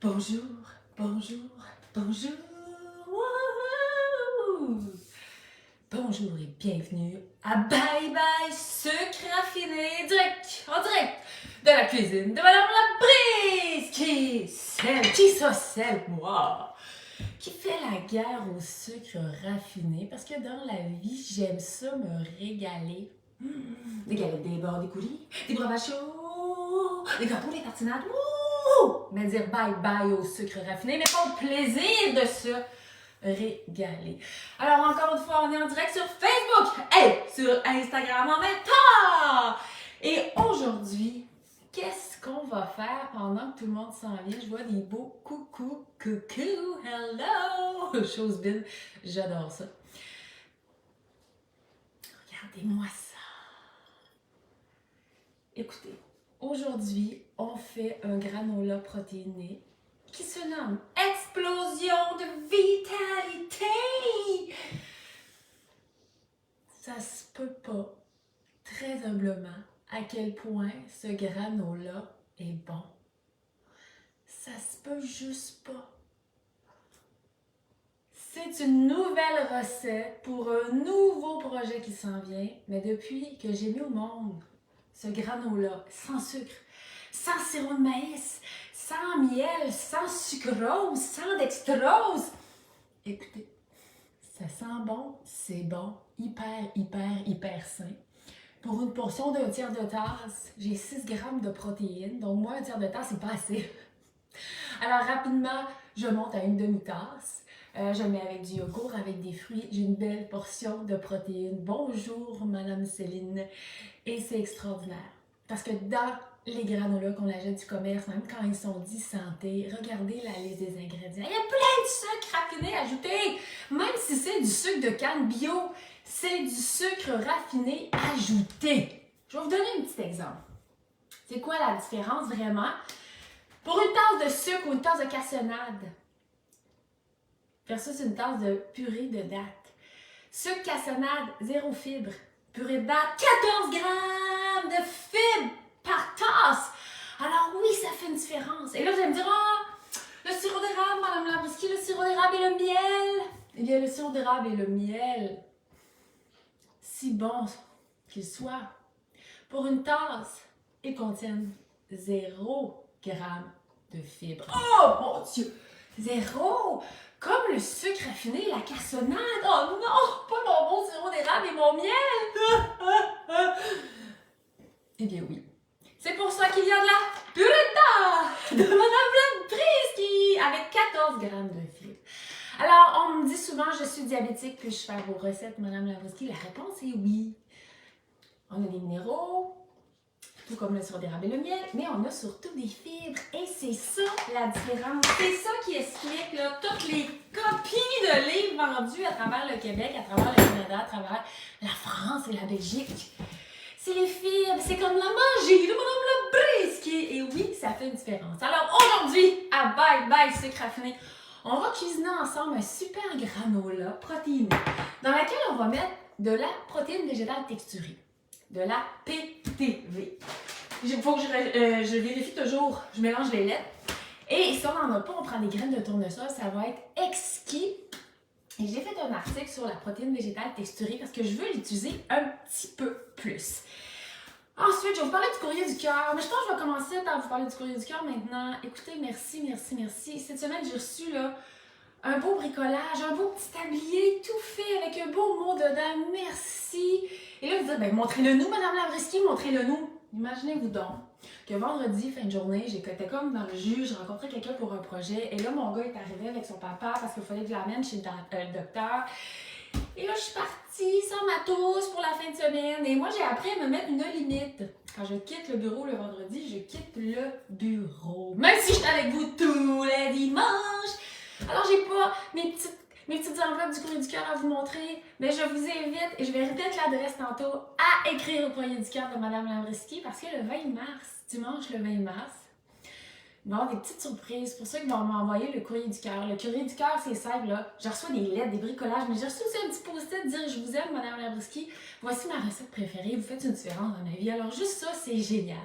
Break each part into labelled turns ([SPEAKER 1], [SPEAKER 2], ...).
[SPEAKER 1] Bonjour, bonjour, bonjour. Wouhou! Bonjour et bienvenue à Bye Bye Sucre Raffiné, en direct de la cuisine de Madame Laprise, moi, qui fait la guerre au sucre raffiné parce que dans la vie, j'aime ça me régaler. Des galettes, des beurres, des coulis, des breuvages chauds, des gâteaux, des tartinades. Mais dire bye bye au sucre raffiné, mais pas au plaisir de se régaler. Alors encore une fois, on est en direct sur Facebook et sur Instagram en même temps. Et aujourd'hui, qu'est-ce qu'on va faire pendant que tout le monde s'en vient? Je vois des beaux coucou, hello, chose bine, j'adore ça. Regardez-moi ça. Écoutez, aujourd'hui, on fait un granola protéiné qui se nomme Explosion de vitalité. Ça se peut pas, très humblement, à quel point ce granola est bon. Ça se peut juste pas. C'est une nouvelle recette pour un nouveau projet qui s'en vient, mais depuis que j'ai mis au monde ce granola sans sucre, sans sirop de maïs, sans miel, sans sucrose, sans dextrose. Écoutez, ça sent bon, c'est bon, hyper sain. Pour une portion d'un tiers de tasse, j'ai 6 grammes de protéines, donc moi, un tiers de tasse, c'est pas assez. Alors rapidement, je monte à une demi-tasse. Je mets avec du yogourt, avec des fruits. J'ai une belle portion de protéines. Bonjour, Madame Céline. Et c'est extraordinaire. Parce que dans les granolas qu'on achète du commerce, même quand ils sont dits santé, regardez la liste des ingrédients. Il y a plein de sucre raffiné ajouté. Même si c'est du sucre de canne bio, c'est du sucre raffiné ajouté. Je vais vous donner un petit exemple. C'est quoi la différence vraiment? Pour une tasse de sucre ou une tasse de cassonade versus une tasse de purée de dattes. Sucre cassonade, 0 fibre. Purée de dattes, 14 grammes de fibres par tasse. Alors oui, ça fait une différence. Et là, vous allez me dire, le sirop d'érable, Madame Labrisky, le sirop d'érable et le miel. Eh bien, le sirop d'érable et le miel, si bon qu'ils soient, pour une tasse, ils contiennent 0 gramme de fibres. Oh mon Dieu! 0! Comme le sucre raffiné, la cassonade. Oh non! Pas mon bon sirop d'érable et mon miel! Eh bien oui. C'est pour ça qu'il y a de la purée de Madame Labrisky avec 14 grammes de fibres. Alors, on me dit souvent, je suis diabétique, puis je fais vos recettes, Madame Labrisky. La réponse est oui. On a des minéraux, tout comme le sirop d'érable et le miel, mais on a surtout des fibres. Et c'est ça la différence. C'est ça qui explique là, toutes les copies de livres vendus à travers le Québec, à travers le Canada, à travers la France et la Belgique. C'est les fibres, c'est comme la magie de Madame Labrisky. Et oui, ça fait une différence. Alors aujourd'hui, à Bye Bye Sucre Raffiné, on va cuisiner ensemble un super granola protéiné dans lequel on va mettre de la protéine végétale texturée. De la PTV. Il faut que je vérifie toujours, je mélange les lettres. Et si on n'en a pas, on prend des graines de tournesol, ça va être exquis. Et j'ai fait un article sur la protéine végétale texturée parce que je veux l'utiliser un petit peu plus. Ensuite, je vais vous parler du courrier du cœur. Mais je pense que je vais commencer par vous parler du courrier du cœur maintenant. Écoutez, merci. Cette semaine, j'ai reçu là, un beau bricolage, un beau petit tablier tout fait avec un beau mot dedans. Merci. Et là, vous dites, ben, montrez-le nous, Madame Labrisky, montrez-le nous. Imaginez-vous donc que vendredi, fin de journée, j'étais comme dans le jus, je rencontrais quelqu'un pour un projet. Et là, mon gars est arrivé avec son papa parce qu'il fallait que je l'amène chez le docteur. Et là, je suis partie sans matos pour la fin de semaine. Et moi, j'ai appris à me mettre une limite. Quand je quitte le bureau le vendredi, je quitte le bureau. Même si je suis avec vous tous les dimanches. Alors, j'ai pas mes petites enveloppes du courrier du cœur à vous montrer, mais je vous invite, et je vais répéter l'adresse tantôt, à écrire au courrier du cœur de Madame Labrisky parce que le 20 mars, dimanche le 20 mars, il va y avoir des petites surprises pour ceux qui vont m'envoyer le courrier du cœur. Le courrier du cœur, c'est simple, là. Je reçois des lettres, des bricolages, mais j'ai reçu aussi un petit post-it dire « Je vous aime, Madame Labrisky. Voici ma recette préférée. Vous faites une différence dans ma vie. » Alors, juste ça, c'est génial.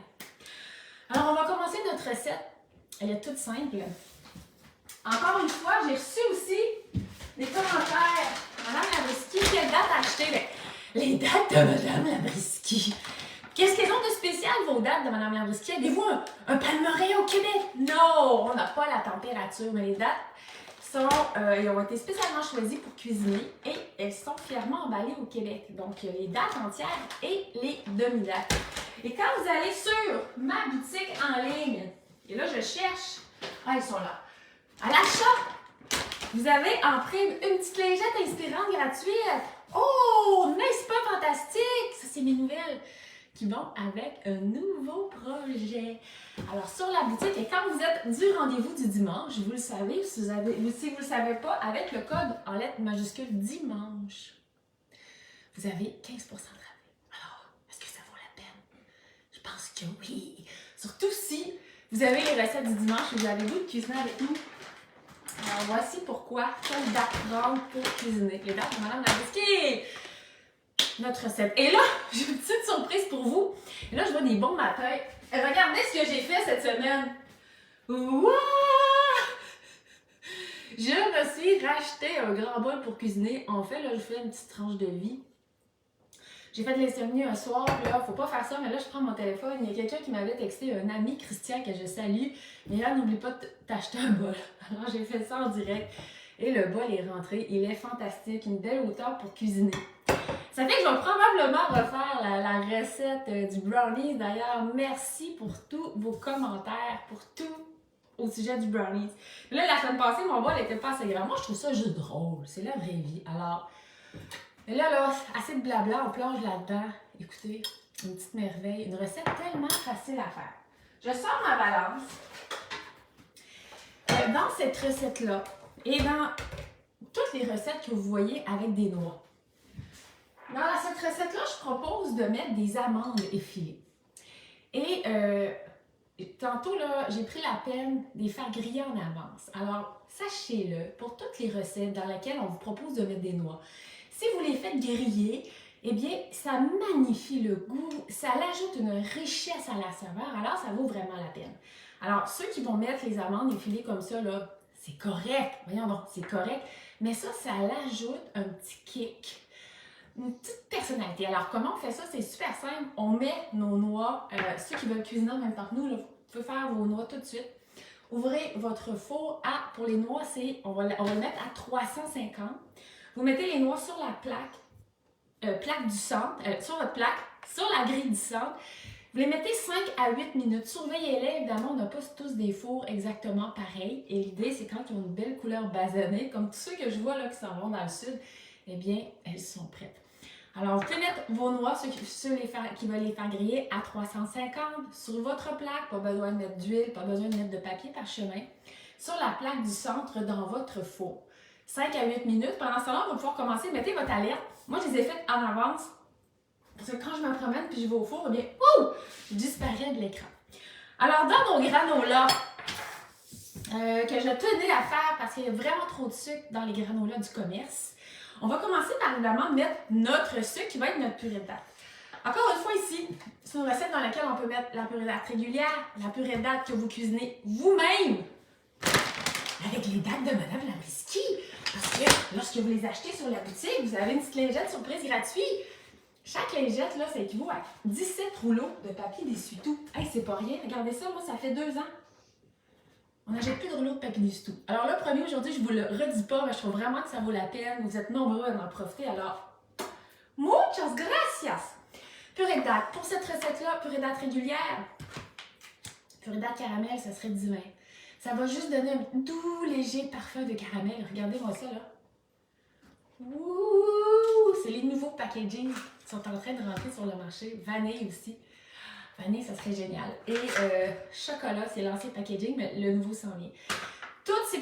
[SPEAKER 1] Alors, on va commencer notre recette. Elle est toute simple. Encore une fois, j'ai reçu aussi des commentaires. Madame Labriski, quelle date acheter? Ben, les dates de Madame Labriski. Qu'est-ce qu'elles ont de spécial, vos dates de Madame Labriski? Avez-vous un palmeraie au Québec? Non, on n'a pas la température, mais les dates elles ont été spécialement choisies pour cuisiner et elles sont fièrement emballées au Québec. Donc, les dates entières et les demi-dates. Et quand vous allez sur ma boutique en ligne, et là, je cherche... Ah, ils sont là. À l'achat, vous avez en prime une petite lingette inspirante gratuite. Oh, n'est-ce pas fantastique? Ça, c'est mes nouvelles qui vont avec un nouveau projet. Alors, sur la boutique, et quand vous êtes du rendez-vous du dimanche, vous le savez, si vous ne le savez pas, avec le code en lettres majuscules dimanche, vous avez 15% de rabais. Alors, est-ce que ça vaut la peine? Je pense que oui. Surtout si vous avez les recettes du dimanche et vous avez le goût de cuisiner avec nous. Alors, voici pourquoi quelle date prendre pour cuisiner. Les dates de Madame Labriski! Notre recette. Et là, j'ai une petite surprise pour vous. Et là, je vois des bons matins. Et regardez ce que j'ai fait cette semaine. Wouah! Je me suis racheté un grand bol pour cuisiner. En fait, là, je fais une petite tranche de vie. J'ai fait de l'insomnie un soir, là, faut pas faire ça, mais là, je prends mon téléphone. Il y a quelqu'un qui m'avait texté, un ami, Christian, que je salue. Mais là, n'oublie pas de t'acheter un bol. Alors, j'ai fait ça en direct. Et le bol est rentré. Il est fantastique. Une belle hauteur pour cuisiner. Ça fait que je vais probablement refaire la recette du brownies. D'ailleurs, merci pour tous vos commentaires, pour tout au sujet du brownies. Là, la semaine passée, mon bol n'était pas assez grand. Moi, je trouve ça juste drôle. C'est la vraie vie. Alors, là, assez de blabla, on plonge là-dedans. Écoutez, une petite merveille. Une recette tellement facile à faire. Je sors ma balance. Dans cette recette-là, et dans toutes les recettes que vous voyez avec des noix, dans cette recette-là, je propose de mettre des amandes effilées. Et tantôt, là, j'ai pris la peine de les faire griller en avance. Alors, sachez-le, pour toutes les recettes dans lesquelles on vous propose de mettre des noix, si vous les faites griller, eh bien, ça magnifie le goût, ça l'ajoute une richesse à la saveur, alors ça vaut vraiment la peine. Alors, ceux qui vont mettre les amandes effilées comme ça, là, c'est correct. Voyons donc, c'est correct. Mais ça l'ajoute un petit kick. Une petite personnalité. Alors, comment on fait ça? C'est super simple. On met nos noix, ceux qui veulent cuisiner en même temps que nous, là, vous pouvez faire vos noix tout de suite. Ouvrez votre four pour les noix, on va le mettre à 350. Vous mettez les noix sur la plaque du centre, sur votre plaque, sur la grille du centre. Vous les mettez 5 à 8 minutes. Surveillez-les. Évidemment, on n'a pas tous des fours exactement pareils. Et l'idée, c'est quand ils ont une belle couleur basanée, comme tous ceux que je vois là qui s'en vont dans le sud, eh bien, elles sont prêtes. Alors, vous pouvez mettre vos noix, ceux qui veulent les faire griller, à 350 sur votre plaque. Pas besoin de mettre d'huile, pas besoin de mettre de papier parchemin. Sur la plaque du centre, dans votre four. 5 à 8 minutes. Pendant ce temps-là, on va pouvoir commencer. Mettez votre alerte. Moi, je les ai faites en avance. Parce que quand je me promène puis je vais au four, eh bien, je disparais de l'écran. Alors, dans nos granolas, que je tenais à faire parce qu'il y a vraiment trop de sucre dans les granolas du commerce, on va commencer par évidemment mettre notre sucre qui va être notre purée de date. Encore une fois ici, c'est une recette dans laquelle on peut mettre la purée de date régulière, la purée de date que vous cuisinez vous-même avec les dates de Madame Labriski. Parce que lorsque vous les achetez sur la boutique, vous avez une petite lingette surprise gratuite. Chaque lingette, là, ça équivaut à 17 rouleaux de papier d'essuie-tout. Hey, c'est pas rien. Regardez ça, moi, ça fait 2 ans. On n'achète plus de rouleaux de papier d'essuie-tout. Alors le premier, aujourd'hui, je ne vous le redis pas, mais je trouve vraiment que ça vaut la peine. Vous êtes nombreux à en profiter, alors muchas gracias! Purée de date. Pour cette recette-là, purée de date régulière, purée de date caramel, ça serait divin. Ça va juste donner un doux, léger parfum de caramel. Regardez-moi ça, là. Ouh! C'est les nouveaux packaging qui sont en train de rentrer sur le marché. Vanille aussi. Vanille, ça serait génial. Et chocolat, c'est l'ancien packaging, mais le nouveau s'en vient. Toutes ces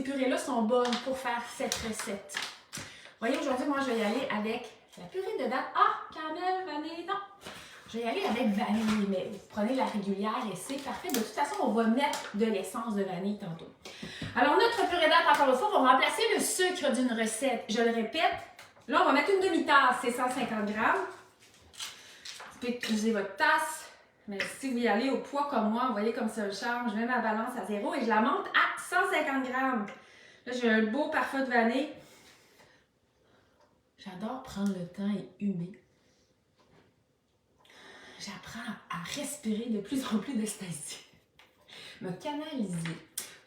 [SPEAKER 1] purées-là sont bonnes pour faire cette recette. Vous voyez, aujourd'hui, moi, je vais y aller avec la purée de date. Ah, caramel, vanille, non. Je vais y aller avec vanille, mais vous prenez la régulière et c'est parfait. De toute façon, on va mettre de l'essence de vanille tantôt. Alors, notre purée de date, encore une fois, va remplacer le sucre d'une recette. Je le répète, là, on va mettre une demi-tasse, c'est 150 grammes. Vous pouvez utiliser votre tasse, Mais si vous y allez au poids comme moi, vous voyez comme ça le charme, je mets ma balance à 0 et je la monte à 150 grammes. Là, j'ai un beau parfum de vanille. J'adore prendre le temps et humer. J'apprends à respirer de plus en plus d'ecstasy. Me canaliser.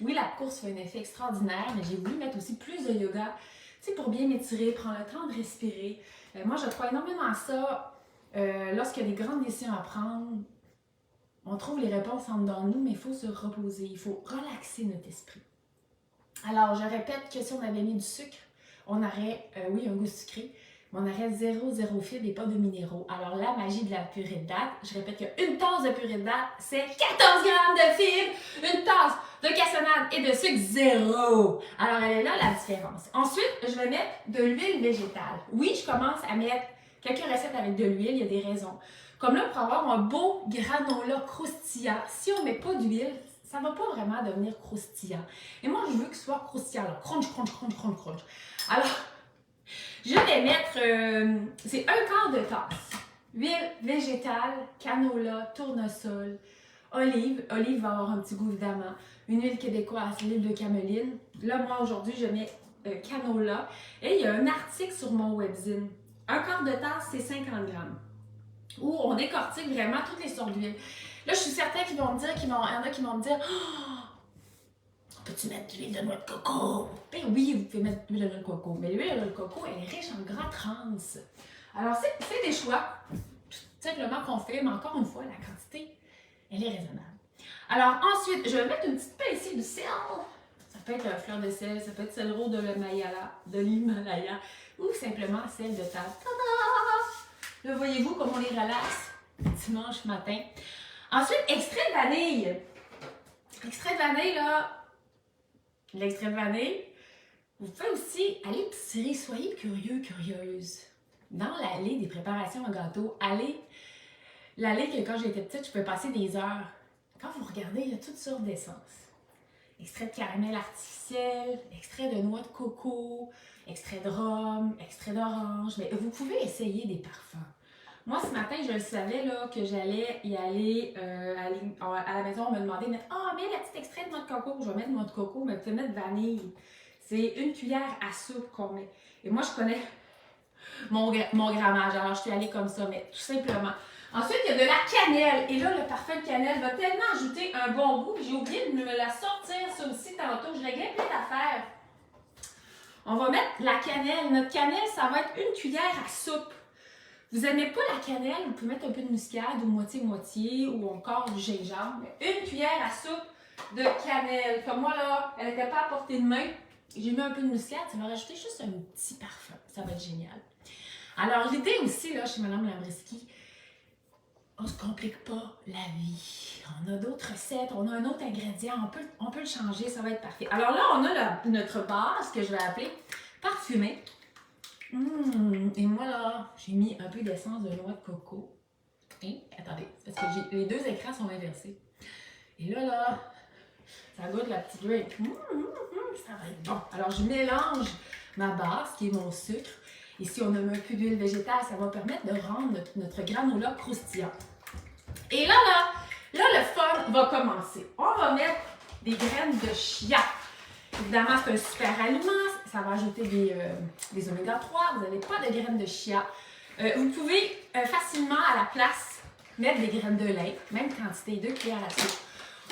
[SPEAKER 1] Oui, la course fait un effet extraordinaire, mais j'ai voulu mettre aussi plus de yoga, tu sais, pour bien m'étirer, prendre le temps de respirer. Moi, je crois énormément à ça. Lorsqu'il y a des grandes décisions à prendre, on trouve les réponses en dedans de nous, mais il faut se reposer, il faut relaxer notre esprit. Alors, je répète que si on avait mis du sucre, on aurait, oui, un goût sucré, mais on aurait zéro fibres et pas de minéraux. Alors, la magie de la purée de date, je répète qu'une tasse de purée de date, c'est 14 grammes de fibres, une tasse de cassonade et de sucre, 0. Alors, elle est là la différence. Ensuite, je vais mettre de l'huile végétale. Oui, je commence à mettre quelques recettes avec de l'huile, il y a des raisons. Comme là, pour avoir un beau granola croustillant, si on ne met pas d'huile, ça ne va pas vraiment devenir croustillant. Et moi, je veux que ce soit croustillant, là. Crunch, crunch, crunch, crunch, crunch. Alors, je vais mettre, c'est un quart de tasse. Huile végétale, canola, tournesol, olive. Olive va avoir un petit goût, évidemment. Une huile québécoise, l'huile de cameline. Là, moi, aujourd'hui, je mets canola. Et il y a un article sur mon webzine. Un quart de tasse, c'est 50 grammes. Où on décortique vraiment toutes les sortes d'huile. Là, je suis certaine qu'il y en a qui vont me dire oh, peux-tu mettre de l'huile de noix de coco? Ben oui, vous pouvez mettre de l'huile de noix de coco. Mais l'huile de noix de coco, elle est riche en gras trans. Alors, c'est des choix, tout simplement qu'on fait, mais encore une fois, la quantité, elle est raisonnable. Alors, ensuite, je vais mettre une petite pincée de sel. Ça peut être fleur de sel, ça peut être sel rose de l'Himalaya, ou simplement sel de table. Tada! Là, voyez-vous comme on les relaxe dimanche matin. Ensuite, extrait de vanille. Extrait de vanille, là, l'extrait de vanille, vous pouvez aussi aller épicerie, soyez curieux, curieuse. Dans l'allée des préparations à gâteau, l'allée que quand j'étais petite, je pouvais passer des heures. Quand vous regardez, il y a toutes sortes d'essences. Extrait de caramel artificiel, extrait de noix de coco, extrait de rhum, extrait d'orange. Mais vous pouvez essayer des parfums. Moi, ce matin, je le savais là, que j'allais y aller à la maison. On me demandait de mettre mais la petite extrait de noix de coco. Je vais mettre noix de coco, mais vous pouvez mettre vanille. C'est une cuillère à soupe qu'on met. Et moi, je connais mon grammage. Alors, je suis allée comme ça, mais tout simplement. Ensuite, il y a de la cannelle. Et là, le parfum de cannelle va tellement ajouter un bon goût. J'ai oublié de me la sortir, ça aussi, tantôt. Je réglais plein d'affaires. On va mettre la cannelle. Notre cannelle, ça va être une cuillère à soupe. Vous n'aimez pas la cannelle, vous pouvez mettre un peu de muscade ou moitié-moitié ou encore du gingembre. Une cuillère à soupe de cannelle. Comme moi, là, elle n'était pas à portée de main. J'ai mis un peu de muscade, ça va rajouter juste un petit parfum. Ça va être génial. Alors, l'idée aussi, là, chez Mme Lambriski, on ne se complique pas la vie. On a d'autres recettes, on a un autre ingrédient, on peut le changer, ça va être parfait. Alors là, on a notre base que je vais appeler parfumée. Et moi là, j'ai mis un peu d'essence de noix de coco. Et attendez, parce que les deux écrans sont inversés. Et là, ça goûte la petite grape. Ça va être bon. Alors je mélange ma base, qui est mon sucre. Et si on a un peu d'huile végétale, ça va permettre de rendre notre granola croustillant. Et là, le fun va commencer. On va mettre des graines de chia. Évidemment, c'est un super aliment. Ça va ajouter des oméga 3. Vous n'avez pas de graines de chia. Vous pouvez facilement à la place mettre des graines de lin, même quantité, 2 cuillères à soupe.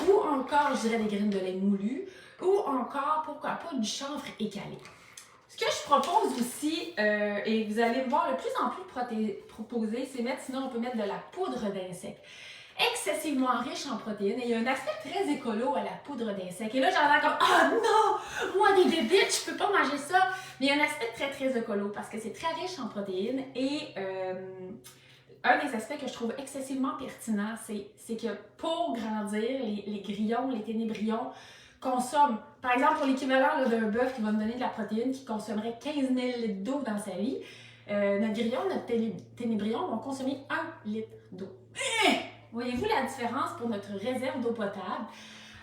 [SPEAKER 1] Ou encore, je dirais, des graines de lin moulues. Ou encore, pourquoi pas, du chanvre écalé. Ce que je propose aussi, et vous allez me voir le plus en plus proposer, c'est mettre, sinon on peut mettre de la poudre d'insectes. Excessivement riche en protéines et il y a un aspect très écolo à la poudre d'insectes. Et là, j'en ai comme non, moi des bébites, je peux pas manger ça. Mais il y a un aspect très très écolo parce que c'est très riche en protéines et un des aspects que je trouve excessivement pertinent, c'est que pour grandir, les grillons, les ténébrions consomment, par exemple pour l'équivalent d'un bœuf qui va me donner de la protéine qui consommerait 15 000 litres d'eau dans sa vie, notre grillon, notre ténébrion vont consommer 1 litre d'eau. Voyez-vous la différence pour notre réserve d'eau potable?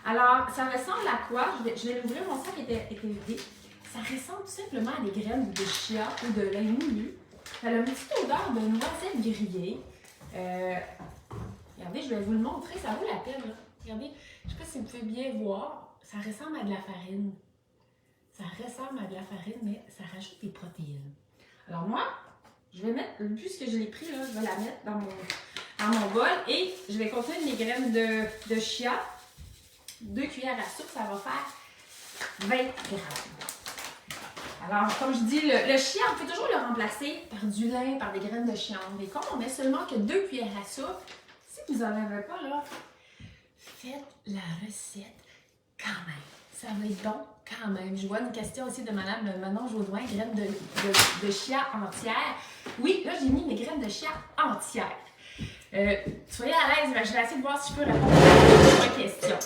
[SPEAKER 1] Alors, ça ressemble à quoi? Je vais l'ouvrir, mon sac était vide. Ça ressemble tout simplement à des graines de chia ou de lin moulu. Ça a une petite odeur de noisettes grillées. Regardez, je vais vous le montrer, ça vaut la peine. Là. Regardez, je ne sais pas si vous pouvez bien voir, ça ressemble à de la farine. Ça ressemble à de la farine, mais ça rajoute des protéines. Alors moi, je vais mettre, puisque je l'ai pris, là, je vais la mettre dans mon bol et je vais contenir mes graines de chia. 2 cuillères à soupe, ça va faire 20 grammes. Alors, comme je dis, le chia, on peut toujours le remplacer par du lin, par des graines de chanvre. Mais comme on met seulement que 2 cuillères à soupe, si vous n'en avez pas, là, faites la recette quand même. Ça va être bon quand même. Je vois une question aussi de Madame Manon Jodoin, graines de chia entières. Oui, là, j'ai mis mes graines de chia entières. Soyez à l'aise, je vais essayer de voir si je peux répondre à vos questions.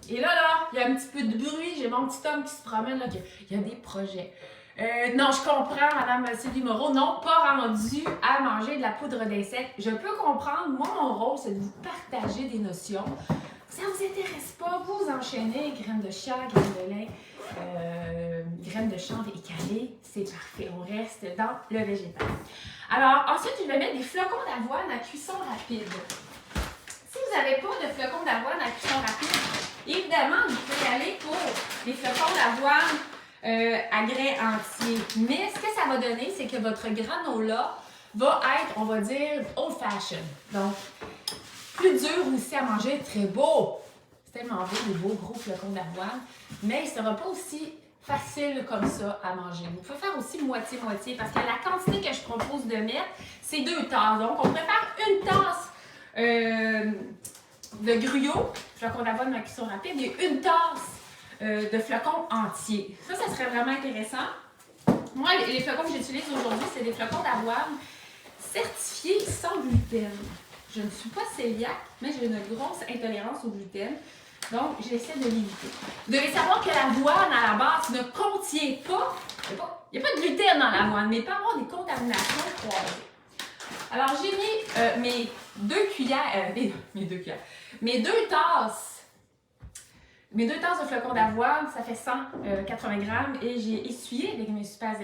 [SPEAKER 1] Et là, il y a un petit peu de bruit. J'ai mon petit homme qui se promène, là, il y a des projets. Non, je comprends, Madame Sylvie Moreau, non, pas rendu à manger de la poudre d'insectes. Je peux comprendre. Moi, mon rôle, c'est de vous partager des notions. Ça ne vous intéresse pas, vous enchaînez graines de chia, graines de lin, graines de chanvre et calé, c'est parfait. On reste dans le végétal. Alors, ensuite, je vais mettre des flocons d'avoine à cuisson rapide. Si vous n'avez pas de flocons d'avoine à cuisson rapide, évidemment, vous pouvez aller pour des flocons d'avoine à grains entiers. Mais ce que ça va donner, c'est que votre granola va être, on va dire, old fashion. Donc, plus dur aussi à manger, très beau. C'est tellement beau, des beaux gros flocons d'avoine. Mais il ne sera pas aussi facile comme ça à manger. Vous pouvez faire aussi moitié-moitié parce que la quantité que je propose de mettre, c'est 2 tasses. Donc, on préfère une tasse de gruyot, flocons d'avoine à cuisson rapide, et une tasse de flocons entiers. Ça serait vraiment intéressant. Moi, les flocons que j'utilise aujourd'hui, c'est des flocons d'avoine certifiés sans gluten. Je ne suis pas cœliaque, mais j'ai une grosse intolérance au gluten. Donc, j'essaie de l'éviter. Vous devez savoir que l'avoine, à la base, ne contient pas... Il n'y a pas de gluten dans l'avoine, mais il peut y avoir des contaminations croisées. Alors, j'ai mis mes 2 cuillères... mes 2 tasses... Mes 2 tasses de flocons d'avoine, ça fait 180 grammes. Et j'ai essuyé avec mes super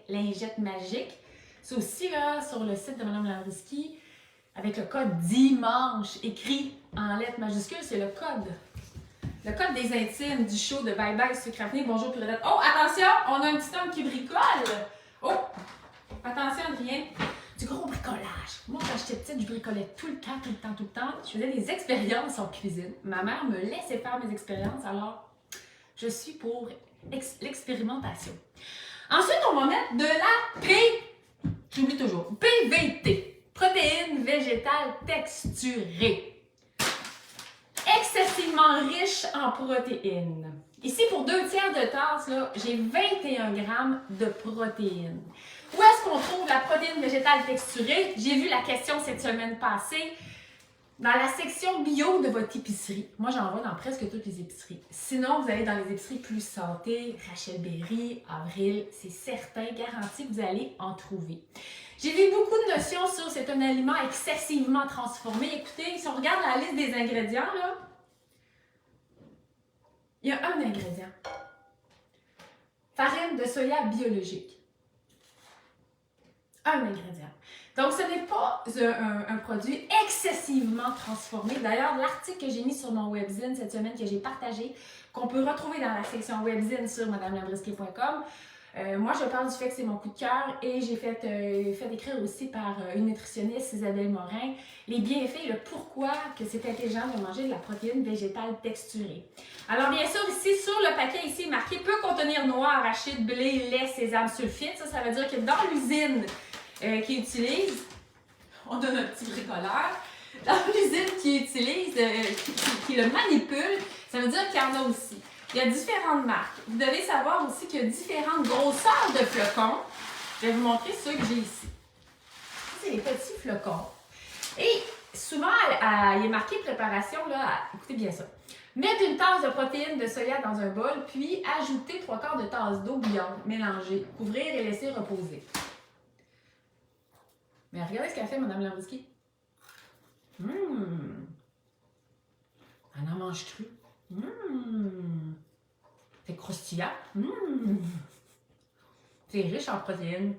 [SPEAKER 1] lingettes magiques. C'est aussi là, sur le site de Mme Landriski, avec le code DIMANCHE, écrit en lettres majuscules, c'est le code. Le code des intimes du show de Bye Bye Sucre Raffiné. Bonjour Puredette. Oh, attention, on a un petit homme qui bricole. Oh, attention, Adrien. Du gros bricolage. Moi, quand j'étais petite, je bricolais tout le temps. Je faisais des expériences en cuisine. Ma mère me laissait faire mes expériences, alors je suis pour l'expérimentation. Ensuite, on va mettre de la j'oublie toujours, PVT. Protéines végétales texturées. Excessivement riche en protéines. Ici, pour 2 tiers de tasse, j'ai 21 grammes de protéines. Où est-ce qu'on trouve la protéine végétale texturée? J'ai vu la question cette semaine passée. Dans la section bio de votre épicerie. Moi, j'en vois dans presque toutes les épiceries. Sinon, vous allez dans les épiceries plus santé, Rachel Berry, Avril, c'est certain, garanti que vous allez en trouver. J'ai vu beaucoup de notions sur c'est un aliment excessivement transformé. Écoutez, si on regarde la liste des ingrédients, là, il y a un ingrédient. Farine de soya biologique. Un ingrédient. Donc, ce n'est pas un produit excessivement transformé. D'ailleurs, l'article que j'ai mis sur mon webzine cette semaine, que j'ai partagé, qu'on peut retrouver dans la section webzine sur madamelabrisquier.com, moi, je parle du fait que c'est mon coup de cœur et j'ai fait écrire aussi par une nutritionniste, Isabelle Morin, les bienfaits et le pourquoi que c'est intelligent de manger de la protéine végétale texturée. Alors, bien sûr, ici, sur le paquet, ici, marqué « peut contenir noix, arachide, blé, lait, sésame, sulfite ». Ça veut dire que dans l'usine qui utilise, on donne un petit bricoleur, dans l'usine qui utilise, qui le manipule, ça veut dire qu'il y en a aussi. Il y a différentes marques. Vous devez savoir aussi qu'il y a différentes grosseurs de flocons. Je vais vous montrer ceux que j'ai ici. C'est les petits flocons. Et souvent, il est marqué préparation, là, écoutez bien ça. Mettez une tasse de protéines de soya dans un bol, puis ajoutez 3/4 de tasse d'eau bouillante, mélanger, couvrir et laisser reposer. Mais regardez ce qu'a fait Mme Landriski. Elle en mange cru. C'est croustillant. C'est riche en protéines.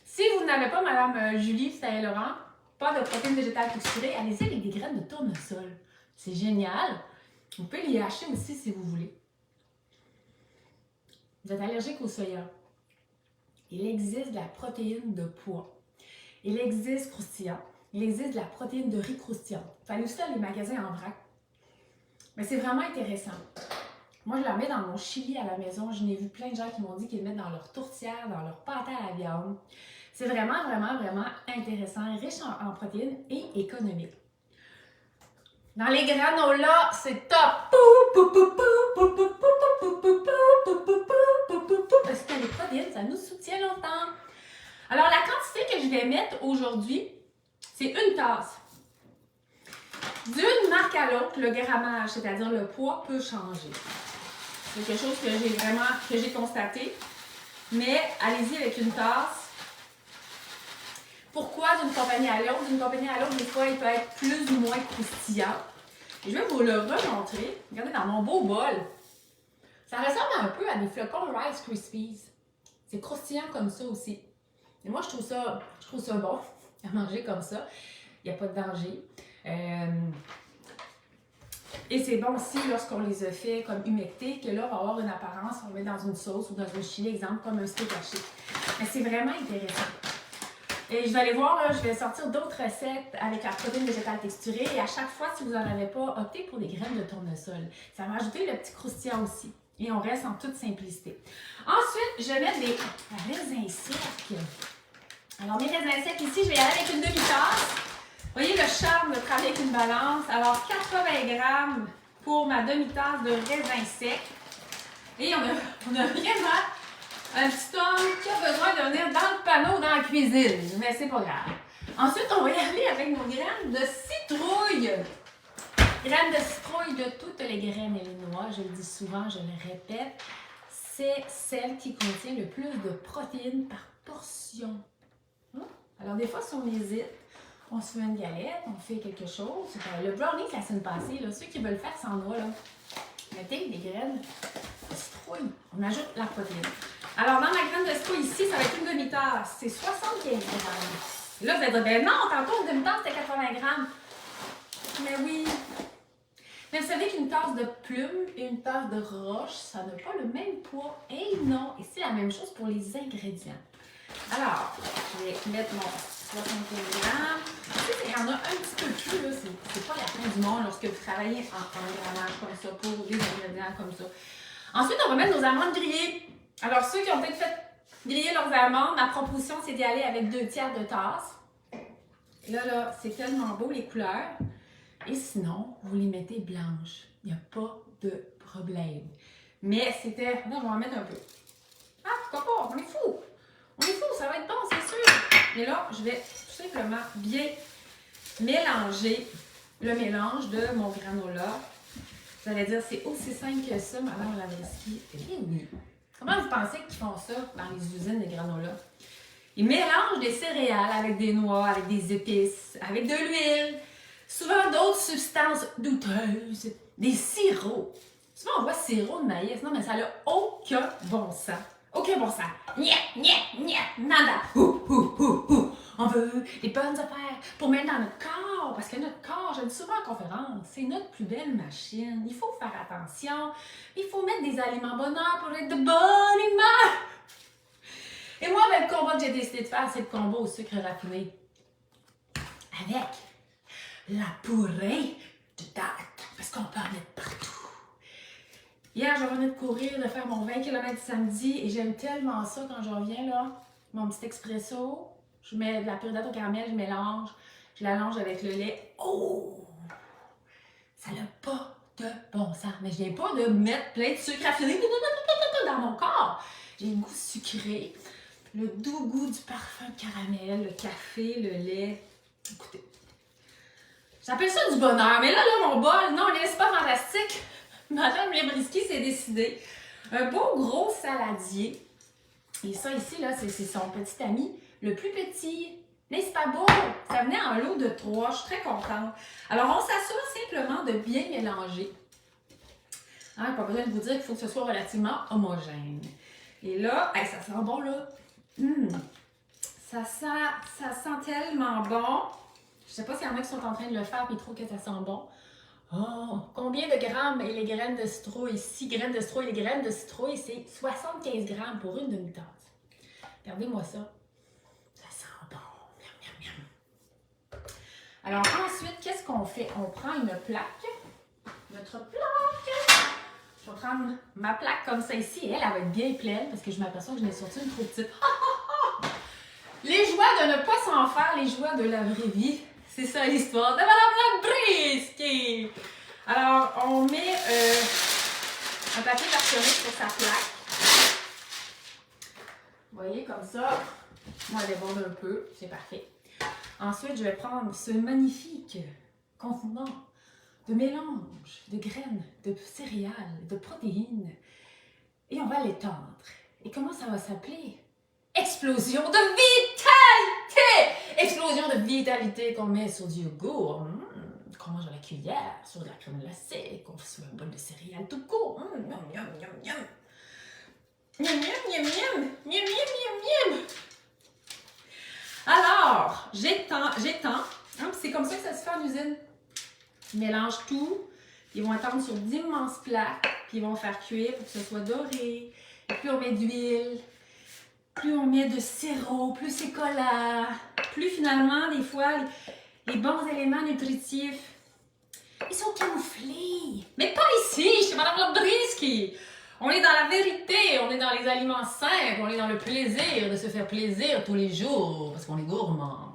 [SPEAKER 1] Si vous n'avez pas Mme Julie Saint-Laurent, pas de protéines végétales texturées, allez-y avec des graines de tournesol. C'est génial. Vous pouvez les hacher aussi si vous voulez. Vous êtes allergique au soya. Il existe de la protéine de pois. Il existe croustillant. Il existe de la protéine de riz croustillant. Vous allez aussi dans les magasins en vrac. Mais c'est vraiment intéressant. Moi, je la mets dans mon chili à la maison. Je n'ai vu plein de gens qui m'ont dit qu'ils le mettent dans leur tourtière, dans leur pâté à la viande. C'est vraiment, vraiment, vraiment intéressant, riche en protéines et économique. Dans les granolas, c'est top! Parce que les protéines, ça nous soutient longtemps. Alors, la quantité que je vais mettre aujourd'hui, c'est une tasse. D'une marque à l'autre, le grammage, c'est-à-dire le poids, peut changer. C'est quelque chose que j'ai constaté. Mais allez-y avec une tasse. Pourquoi d'une compagnie à l'autre? D'une compagnie à l'autre, des fois, il peut être plus ou moins croustillant. Et je vais vous le remontrer. Regardez dans mon beau bol. Ça ressemble un peu à des flocons Rice Krispies. C'est croustillant comme ça aussi. Et moi, je trouve ça bon à manger comme ça. Il n'y a pas de danger. Et c'est bon aussi lorsqu'on les a fait comme humectés, que là, on va avoir une apparence, on le met dans une sauce ou dans un chili, exemple, comme un steak haché. Mais c'est vraiment intéressant. Et je vais aller voir, là, je vais sortir d'autres recettes avec la protéine végétale texturée. Et à chaque fois, si vous n'en avez pas, optez pour des graines de tournesol. Ça va ajouter le petit croustillant aussi. Et on reste en toute simplicité. Ensuite, je vais mettre des raisins secs. Alors, mes raisins secs ici, je vais y aller avec une demi-tasse. Vous voyez le charme de travailler avec une balance. Alors, 80 grammes pour ma demi-tasse de raisins secs. Et on a vraiment un petit homme qui a besoin de venir dans le panneau dans la cuisine. Mais c'est pas grave. Ensuite, on va y aller avec nos graines de citrouille. Graines de citrouille, de toutes les graines et les noix, je le dis souvent, je le répète, c'est celle qui contient le plus de protéines par portion. Alors, des fois, si on hésite, on se fait une galette, on fait quelque chose. Le brownie la semaine passée, là, ceux qui veulent faire sans noix, là, mettez des graines de citrouille. On ajoute la protéine. Alors, dans ma graine de citrouille ici, ça va être une demi-tasse. C'est 75 grammes. Et là, vous allez dire, ben non, tantôt, une demi-tasse, c'était 80 grammes. Mais oui. Mais vous savez qu'une tasse de plume et une tasse de roche, ça n'a pas le même poids. Et non. Et c'est la même chose pour les ingrédients. Alors, je vais mettre mon 75 grammes. Il y en a un petit peu plus, là. C'est pas la fin du monde lorsque vous travaillez en grammage comme ça, pour des ingrédients comme ça. Ensuite, on va mettre nos amandes grillées. Alors, ceux qui ont peut-être fait griller leurs amandes, ma proposition, c'est d'y aller avec 2 tiers de tasse. Là, c'est tellement beau, les couleurs. Et sinon, vous les mettez blanches. Il n'y a pas de problème. Mais c'était... Non, je vais en mettre un peu. Ah, pourquoi pas? On est fou! On est fou, ça va être bon, c'est sûr! Et là, je vais tout simplement bien mélanger le mélange de mon granola. Vous allez dire, c'est aussi simple que ça, Madame Lavreski. Eh bien oui. Comment vous pensez qu'ils font ça dans les usines de granola? Ils mélangent des céréales avec des noix, avec des épices, avec de l'huile, souvent d'autres substances douteuses, des sirops. Souvent, on voit sirop de maïs. Non, mais ça n'a aucun bon sens. Aucun bon sens. Nada. On veut des bonnes affaires pour mettre dans notre corps. Parce que notre corps, je le dis souvent en conférence, c'est notre plus belle machine. Il faut faire attention. Il faut mettre des aliments bonheur pour être de bonne humeur. Et moi, le combat que j'ai décidé de faire, c'est le combat au sucre raffiné. Avec la purée de date. Parce qu'on peut en mettre partout. Hier, je revenais de courir, de faire mon 20 km samedi et j'aime tellement ça quand je reviens, là. Mon petit expresso, je mets de la purée de date au caramel, je mélange, je l'allonge avec le lait. Oh! Ça n'a pas de bon sens. Mais je viens pas de mettre plein de sucre raffiné dans mon corps. J'ai le goût sucré, le doux goût du parfum de caramel, le café, le lait. Écoutez, j'appelle ça du bonheur. Mais là, mon bol, non, c'est pas fantastique. Madame Lavreski s'est décidée. Un beau gros saladier. Et ça ici, là, c'est son petit ami, le plus petit. N'est-ce pas beau? Ça venait en lot de 3. Je suis très contente. Alors, on s'assure simplement de bien mélanger. Hein, pas besoin de vous dire qu'il faut que ce soit relativement homogène. Et là, hey, ça sent bon, là. Ça sent tellement bon. Je sais pas s'il y en a qui sont en train de le faire et ils trouvent que ça sent bon. Oh, combien de grammes et les graines de citrouille? 6 graines de citrouille, les graines de citrouille, c'est 75 grammes pour une demi-tasse. Regardez-moi ça. Ça sent bon. Miam, miam, miam. Alors ensuite, qu'est-ce qu'on fait? On prend une plaque. Notre plaque. Je vais prendre ma plaque comme ça ici. Elle va être bien pleine parce que je m'aperçois que je n'ai sorti une trop petite. Les joies de ne pas s'en faire, les joies de la vraie vie. C'est ça l'histoire de Madame Labrisky. Alors, on met un papier parchemin sur sa plaque. Vous voyez, comme ça. Moi, elle déborde un peu. C'est parfait. Ensuite, je vais prendre ce magnifique contenant de mélange de graines, de céréales, de protéines. Et on va l'étendre. Et comment ça va s'appeler? Explosion de vitalité! Explosion de vitalité qu'on met sur du yogourt, qu'on mange à la cuillère, sur de la crème glacée, qu'on fait sur un bol de céréales tout court. Miam, miam, miam, miam. Miam, miam, miam, miam. Miam, miam, miam, miam. Alors, j'étends. C'est comme ça que ça se fait en usine. Ils mélangent tout, ils vont attendre sur d'immenses plaques, puis ils vont faire cuire pour que ce soit doré. Et plus on met d'huile, plus on met de sirop, plus c'est collant, plus finalement, des fois, les bons éléments nutritifs, ils sont camouflés. Mais pas ici, chez Madame Labrisky. On est dans la vérité, on est dans les aliments simples, on est dans le plaisir de se faire plaisir tous les jours, parce qu'on est gourmand.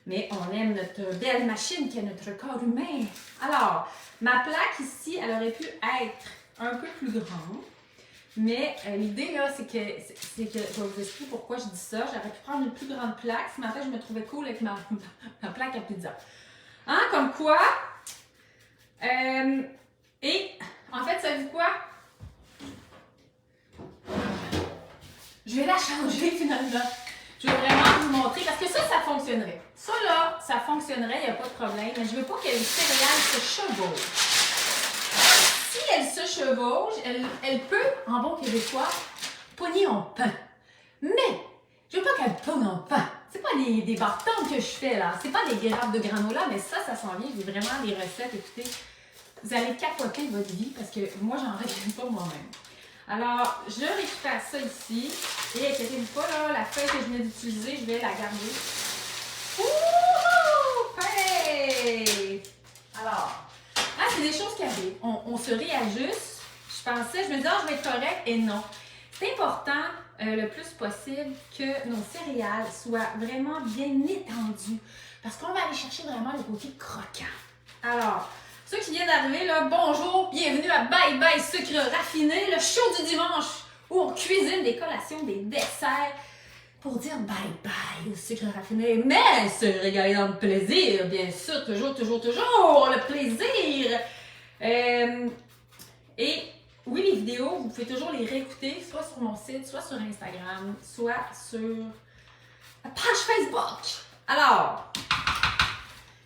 [SPEAKER 1] Mais on aime notre belle machine qui est notre corps humain. Alors, ma plaque ici, elle aurait pu être un peu plus grande. Mais l'idée, là, c'est que je vais vous expliquer pourquoi je dis ça. J'aurais pu prendre une plus grande plaque. Ce matin, je me trouvais cool avec ma plaque à pizza. Hein, comme quoi? Et, en fait, savez-vous quoi? Je vais la changer, finalement. Je vais vraiment vous montrer, parce que ça fonctionnerait. Ça, là, ça fonctionnerait, il n'y a pas de problème. Mais je ne veux pas que les céréales se chevauchent. Si elle se chevauche, elle peut, en bon québécois, pogner en pain. Mais, je veux pas qu'elle pogne en pain. C'est pas des bâtons que je fais, là. C'est pas des grappes de granola, mais ça s'en vient. J'ai vraiment des recettes, écoutez. Vous allez capoter votre vie, parce que moi, j'en reviens pas moi-même. Alors, je récupère ça ici. Et inquiétez-vous pas, là, la feuille que je venais d'utiliser, je vais la garder. Ouh! Hey! Alors, c'est des choses qui arrivent. On se réajuste. Je me disais, je vais être correct, et non. C'est important, le plus possible, que nos céréales soient vraiment bien étendues. Parce qu'on va aller chercher vraiment le côté croquant. Alors, ceux qui viennent d'arriver, là, bonjour, bienvenue à Bye Bye Sucre Raffiné, le show du dimanche où on cuisine des collations, des desserts pour dire bye bye au sucre raffiné, mais se régaler dans le plaisir, bien sûr, toujours le plaisir. Et oui, les vidéos, vous pouvez toujours les réécouter, soit sur mon site, soit sur Instagram, soit sur la page Facebook. Alors,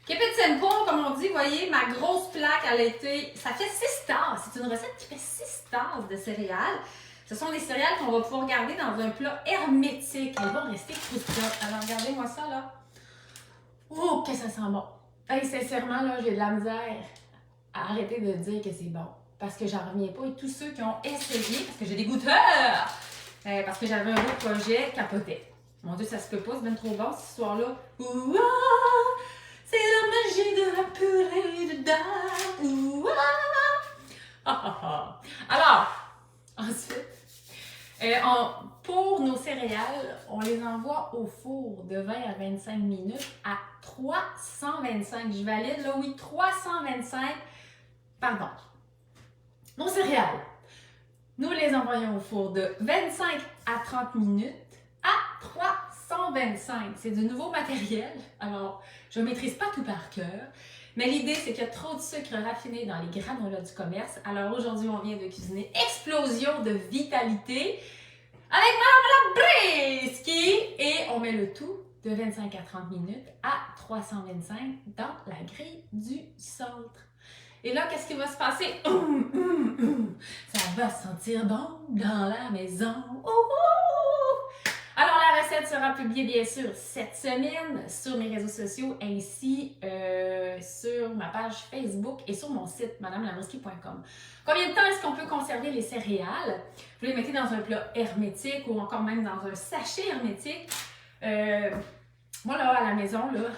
[SPEAKER 1] keep it simple, comme on dit, vous voyez, ma grosse plaque, elle a été, ça fait 6 tasses. C'est une recette qui fait 6 tasses de céréales. Ce sont des céréales qu'on va pouvoir garder dans un plat hermétique. Elles vont rester croustillantes. Alors, regardez-moi ça, là. Oh, que ça sent bon. Hey, sincèrement, là, j'ai de la misère à arrêter de dire que c'est bon. Parce que j'en reviens pas. Et tous ceux qui ont essayé, parce que j'ai des goûteurs, parce que j'avais un beau projet, capotaient. Mon Dieu, ça se peut pas, c'est même trop bon, cette histoire-là. Ouah, c'est la magie de la purée de date. Ouah. Alors, ensuite, pour nos céréales, on les envoie au four de 20 à 25 minutes à 325. Je valide, là, oui, 325. Pardon. Nos céréales, nous les envoyons au four de 25 à 30 minutes à 325. C'est du nouveau matériel. Alors, je ne maîtrise pas tout par cœur. Mais l'idée, c'est qu'il y a trop de sucre raffiné dans les granolas du commerce. Alors aujourd'hui, on vient de cuisiner Explosion de vitalité avec Madame Labrisky. Et on met le tout de 25 à 30 minutes à 325 dans la grille du centre. Et là, qu'est-ce qui va se passer? Ça va sentir bon dans la maison. Alors, la recette recette sera publiée bien sûr cette semaine sur mes réseaux sociaux ainsi sur ma page Facebook et sur mon site madamelamouski.com. Combien de temps est-ce qu'on peut conserver les céréales? Vous les mettez dans un plat hermétique ou encore même dans un sachet hermétique. Moi là à la maison, là,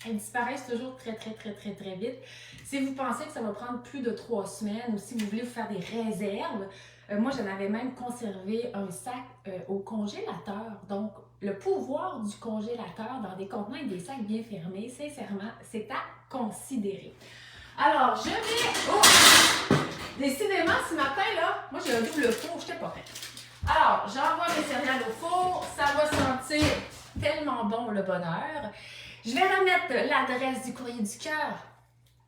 [SPEAKER 1] elles disparaissent toujours très vite. Si vous pensez que ça va prendre plus de 3 semaines ou si vous voulez vous faire des réserves, moi j'en avais même conservé un sac au congélateur. Donc le pouvoir du congélateur dans des contenants et des sacs bien fermés, sincèrement, c'est à considérer. Alors je vais... Oh! Décidément ce matin là, moi j'ai un double four, je n'étais pas prête. Alors j'envoie mes céréales au four, ça va sentir tellement bon le bonheur. Je vais remettre l'adresse du courrier du cœur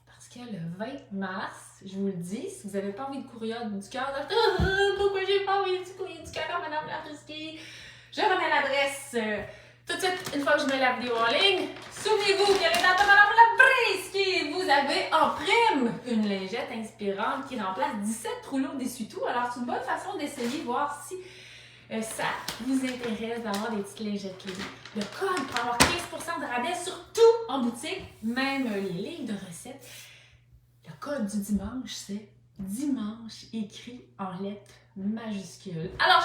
[SPEAKER 1] parce que le 20 mars, je vous le dis, si vous n'avez pas envie de courrier du cœur, pourquoi j'ai pas envie du courrier du cœur, Madame Labrisky? Je remets l'adresse tout de suite une fois que je mets la vidéo en ligne. Souvenez-vous que les dates de Madame Labrisky, vous avez en prime une lingette inspirante qui remplace 17 rouleaux d'essuie-tout. Alors c'est une bonne façon d'essayer, voir si ça vous intéresse d'avoir des petites lingettes libres. Le code pour avoir 15% de rabais sur tout en boutique, même les livres de recettes. Le code du dimanche, c'est dimanche écrit en lettres majuscules. Alors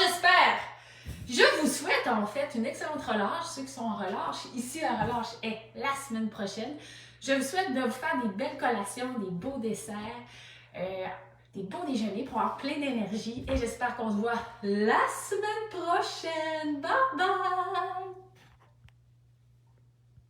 [SPEAKER 1] je vous souhaite en fait une excellente relâche. Ceux qui sont en relâche, ici la relâche est la semaine prochaine. Je vous souhaite de vous faire des belles collations, des beaux desserts. Des beaux déjeuners pour avoir plein d'énergie et j'espère qu'on se voit la semaine prochaine. Bye bye!